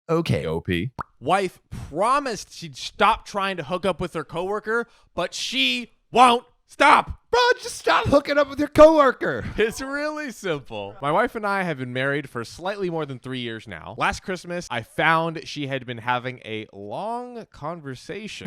Okay, OP. Wife promised she'd stop trying to hook up with her coworker, but she won't stop. Bro, just stop hooking up with your coworker. It's really simple. My wife and I have been married for slightly more than 3 years now. Last Christmas, I found she had been having a long conversation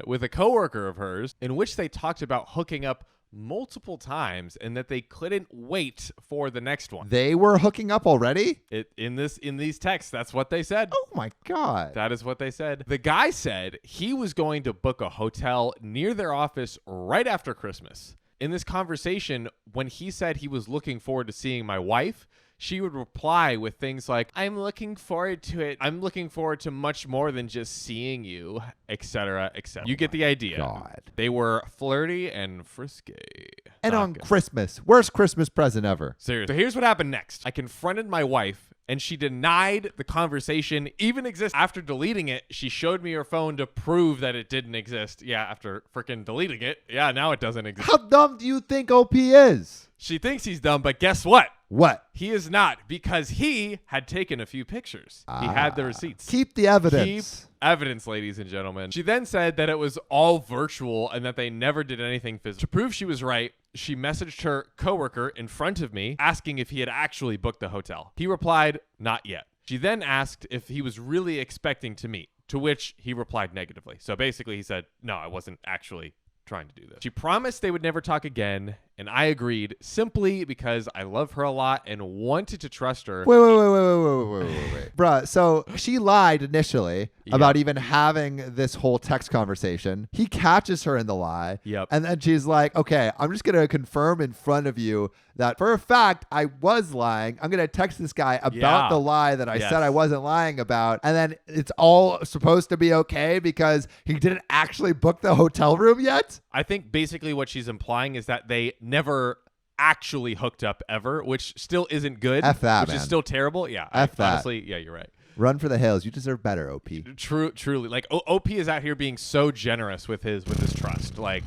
with a coworker of hers in which they talked about hooking up multiple times and that they couldn't wait for the next one. They were hooking up already? In these texts, that's what they said. Oh my God. That is what they said. The guy said he was going to book a hotel near their office right after Christmas. In this conversation, when he said he was looking forward to seeing my wife, she would reply with things like, I'm looking forward to it. I'm looking forward to much more than just seeing you, etc., etc. You get the idea. God. They were flirty and frisky. And Not on good. Christmas, worst Christmas present ever. Seriously. So here's what happened next. I confronted my wife, and she denied the conversation even exists. After deleting it, she showed me her phone to prove that it didn't exist. Yeah, after freaking deleting it. Yeah, now it doesn't exist. How dumb do you think OP is? She thinks he's dumb, but guess what? What? He is not, because he had taken a few pictures. He had the receipts. Keep the evidence. Keep evidence, ladies and gentlemen. She then said that it was all virtual and that they never did anything physical. To prove she was right, she messaged her coworker in front of me asking if he had actually booked the hotel. He replied, not yet. She then asked if he was really expecting to meet, to which he replied negatively. So basically he said, no, I wasn't actually trying to do this. She promised they would never talk again, and I agreed simply because I love her a lot and wanted to trust her. Wait. Bruh, so she lied initially about even having this whole text conversation. He catches her in the lie. Yep. And then she's like, okay, I'm just going to confirm in front of you that for a fact I was lying. I'm going to text this guy about the lie that I said I wasn't lying about. And then it's all supposed to be okay because he didn't actually book the hotel room yet? I think basically what she's implying is that they never actually hooked up ever, which still isn't good. F that, which man. is still terrible. Yeah. F that. Honestly, yeah, you're right. Run for the hills. You deserve better, OP. Truly. Like, OP is out here being so generous with his trust. Like,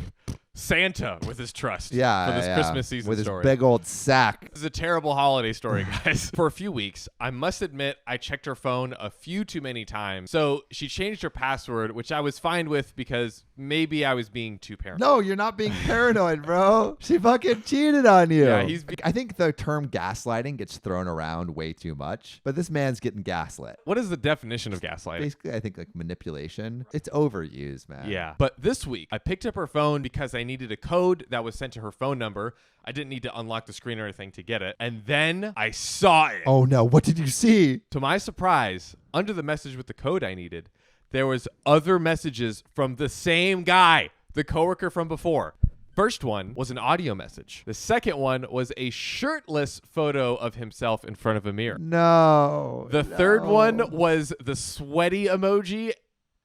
Santa with his trust for this Christmas season with story. his big old sack. This is a terrible holiday story, guys. For a few weeks, I must admit I checked her phone a few too many times. So she changed her password, which I was fine with because maybe I was being too paranoid. No, you're not being paranoid, bro. She fucking cheated on you. Yeah, I think the term gaslighting gets thrown around way too much, but this man's getting gaslit. What is the definition of gaslighting? Basically, I think like manipulation. It's overused, man. Yeah. But this week, I picked up her phone because I needed a code that was sent to her phone number. I didn't need to unlock the screen or anything to get it. And then I saw it. Oh no, what did you see? To my surprise, under the message with the code I needed, there was other messages from the same guy, the coworker from before. First one was an audio message. The second one was a shirtless photo of himself in front of a mirror. No. The third one was the sweaty emoji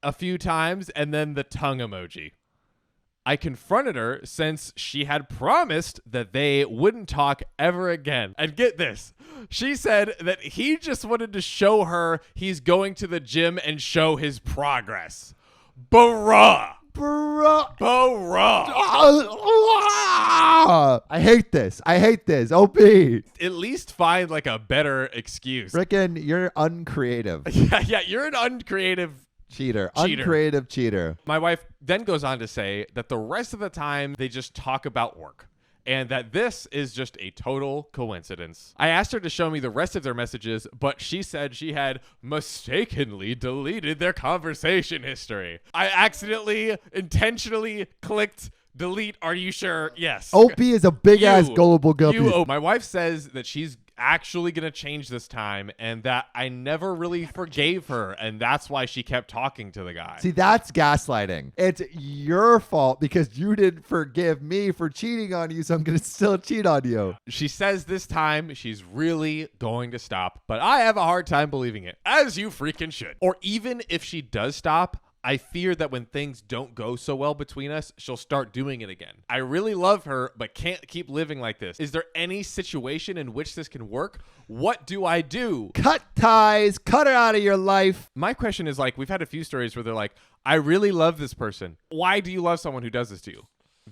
a few times and then the tongue emoji. I confronted her since she had promised that they wouldn't talk ever again. And get this, she said that he just wanted to show her he's going to the gym and show his progress. Bruh. I hate this. OP. At least find like a better excuse. Frickin', you're uncreative. Yeah, you're an uncreative Cheater. Uncreative cheater. My wife then goes on to say that the rest of the time they just talk about work and that this is just a total coincidence. I asked her to show me the rest of their messages, but she said she had mistakenly deleted their conversation history. I accidentally, intentionally clicked delete. Are you sure? Yes. OP is a big ass gullible guppy. My wife says that she's actually gonna change this time and that I never really forgave her, and that's why she kept talking to the guy. See, that's gaslighting. It's your fault because you didn't forgive me for cheating on you, so I'm gonna still cheat on you. She says this time she's really going to stop, but I have a hard time believing it, as you freaking should. Or even if she does stop, I fear that when things don't go so well between us, she'll start doing it again. I really love her, but can't keep living like this. Is there any situation in which this can work? What do I do? Cut ties. Cut her out of your life. My question is, like, we've had a few stories where they're like, I really love this person. Why do you love someone who does this to you?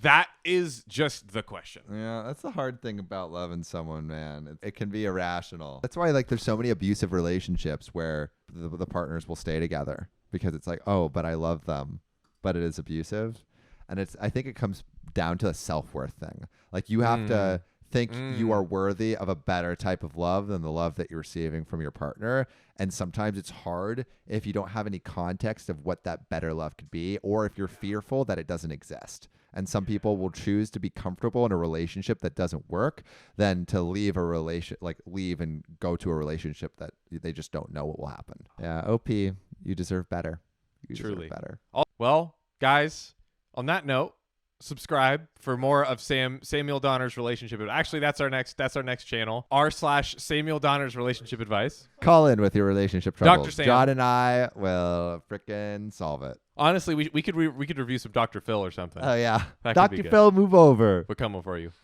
That is just the question. Yeah, that's the hard thing about loving someone, man. It can be irrational. That's why like there's so many abusive relationships where the partners will stay together because it's like, oh, but I love them, but it is abusive. And I think it comes down to a self-worth thing. Like you have to think you are worthy of a better type of love than the love that you're receiving from your partner. And sometimes it's hard if you don't have any context of what that better love could be, or if you're fearful that it doesn't exist. And some people will choose to be comfortable in a relationship that doesn't work than to leave and go to a relationship that they just don't know what will happen. Yeah, OP, you deserve better. You Truly. deserve better. Well, guys, on that note, subscribe for more of Samuel Donner's relationship. Actually, that's our next channel. r/Samuel Donner's relationship advice. Call in with your relationship troubles. Dr. Sam. John and I will frickin' solve it. Honestly, we could review some Dr. Phil or something. Oh yeah, That could be Dr. good. Phil, move over. We're coming for you.